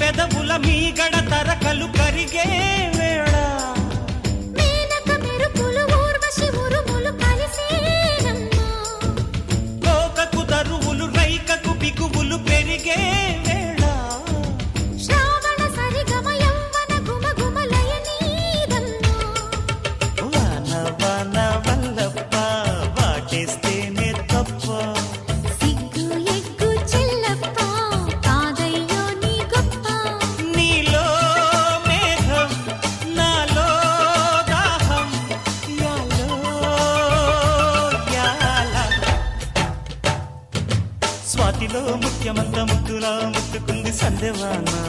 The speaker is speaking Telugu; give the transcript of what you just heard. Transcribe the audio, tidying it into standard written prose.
పెదవుల మీ గడ తరకలు కరిగే వేళ మేనక మెరుపులు ఊర్వశి ఉరుములు కలిసేనమ్మా కోకకు దరువులు రైకకు బిగువులు పెరిగే వేళ శ్రావణ సరిగమ యవ్వన గుమగుమలయ నీదమ్మా వాన వాన వల్లప్ప వాటేస్తేనే తప్ప సిగ్గు ఎగ్గు చెల్లప్ప కాదయ్యో నీ గొప్ప నీలో మేఘం నాలో దాహం యాలో యాల స్వాతిలో ముఖ్యమంత ముద్దులా ముట్టుకుంది సందేవానా